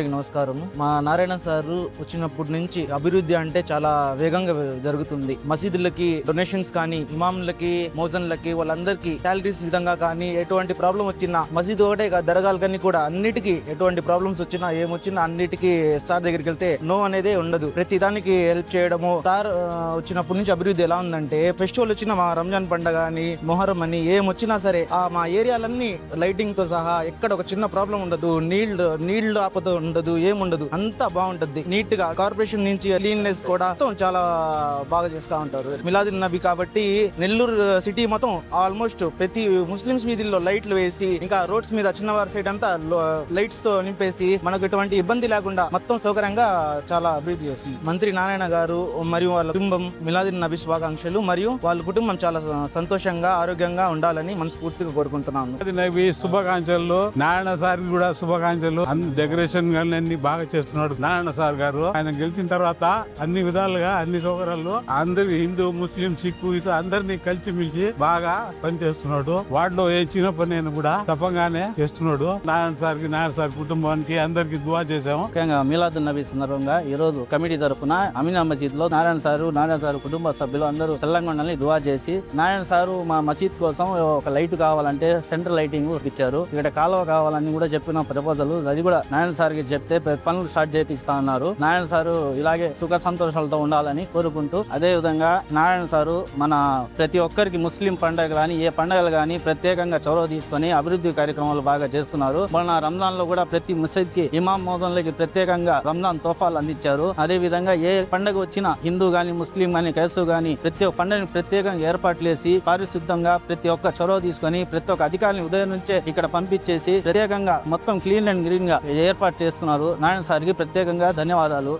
అందరికి నమస్కారం. మా నారాయణ సారు వచ్చినప్పటి నుంచి అభివృద్ధి అంటే చాలా వేగంగా జరుగుతుంది. మసీదులకి డొనేషన్స్ కానీ, ఇమాంలకి, మోజన్లకి, వాళ్ళందరికీ శాలరీస్ విధంగా కానీ ఎటువంటి ప్రాబ్లం వచ్చినా, మసీదు ఒకటే దర్గాలు కానీ కూడా అన్నిటికీ ఎటువంటి ప్రాబ్లమ్స్ వచ్చినా ఏమొచ్చినా అన్నిటికీ సార్ దగ్గరికి వెళ్తే నో అనేదే ఉండదు. ప్రతి దానికి హెల్ప్ చేయడము. సార్ వచ్చినప్పటి నుంచి అభివృద్ధి ఎలా ఉందంటే, ఫెస్టివల్ వచ్చిన మా రంజాన్ పండుగ అని, మొహరం అని ఏమొచ్చినా సరే మా ఏరియాలన్నీ లైటింగ్ తో సహా ఎక్కడ ఒక చిన్న ప్రాబ్లం ఉండదు. నీళ్లు ఆపద ఉండదు, ఏముండదు, అంతా బాగుంటది. నీట్ గా కార్పొరేషన్ నుంచి క్లీన్నెస్ కూడా చాలా బాగా చేస్తా ఉంటారు. మిలాదున్ నబీ కాబట్టి నెల్లూరు సిటీ మొత్తం ఆల్మోస్ట్ ప్రతి ముస్లిమ్స్ వీధుల్లో లైట్లు వేసి, ఇంకా రోడ్స్ మీద చిన్నవారి సైడ్ అంతా లైట్స్ తో నింపేసి మనకు ఎటువంటి ఇబ్బంది లేకుండా మొత్తం సౌకర్యంగా చాలా అభివృద్ధి చేస్తుంది. మంత్రి నారాయణ గారు మరియు వాళ్ళ కుటుంబం మిలాదున్ నబీ శుభాకాంక్షలు. మరియు వాళ్ళ కుటుంబం చాలా సంతోషంగా ఆరోగ్యంగా ఉండాలని మనస్ఫూర్తిగా కోరుకుంటున్నాను. శుభాకాంక్షలు. నారాయణ సార్ కూడా శుభాకాంక్షలు. డెకరేషన్ కానీ అన్ని బాగా చేస్తున్నాడు నారాయణ సార్ గారు. ఆయన గెలిచిన తర్వాత అన్ని విధాలుగా అన్ని సౌకర్యాలు అందరి హిందూ, ముస్లిం, సిక్కు అందరినీ కలిసిమిలిచి బాగా పనిచేస్తున్నాడు. వాటిలో ఏ చిన్న పని అయినా కూడా తప్పగానే చేస్తున్నాడు. నారాయణ సార్ కుటుంబానికి అందరికి దువా చేశాము. ముఖ్యంగా మిలాదున్ నబీ సందర్భంగా ఈ రోజు కమిటీ తరఫున అమీనా మసీద్ లో నారాయణ సారు కుటుంబ సభ్యులు అందరూ తెలంగాణని దువా చేసి, నారాయణ సారు మా మసీద్ కోసం ఒక లైట్ కావాలంటే సెంట్రల్ లైటింగ్ ఇచ్చారు. ఇక్కడ కాలువ కావాలని కూడా చెప్పిన ప్రపోజల్, అది కూడా నారాయణ సార్ కి చెప్తే పనులు స్టార్ట్ చేపిస్తా ఉన్నారు. నారాయణ సారు ఇలాగే సుఖ సంతోషాలతో ఉండాలని కోరుకుంటూ, అదే విధంగా నారాయణ సారు మన ప్రతి ఒక్కరికి ముస్లిం పండుగ కానీ ఏ పండుగలు కానీ ప్రత్యేకంగా చొరవ తీసుకొని అభివృద్ధి కార్యక్రమాలు బాగా చేస్తున్నారు. మన రంజాన్ లో కూడా ప్రతి మసీద్ కి, ఇమాం మోదన్లకి ప్రత్యేకంగా రంజాన్ తోఫాలు అందించారు. అదే విధంగా ఏ పండుగ వచ్చినా హిందూ గాని, ముస్లిం గాని, క్రైస్తవ గాని ప్రతి ఒక్క పండుగని ప్రత్యేకంగా ఏర్పాట్లు చేసి పారిశుద్ధంగా ప్రతి ఒక్క చొరవ తీసుకొని ప్రతి ఒక్క అధికారిని ఉదయం నుంచే ఇక్కడ పంపించేసి ప్రత్యేకంగా మొత్తం క్లీన్ అండ్ గ్రీన్ గా ఏర్పాటు చేస్తున్నారు. నారాయణ సార్కి ప్రత్యేకంగా ధన్యవాదాలు.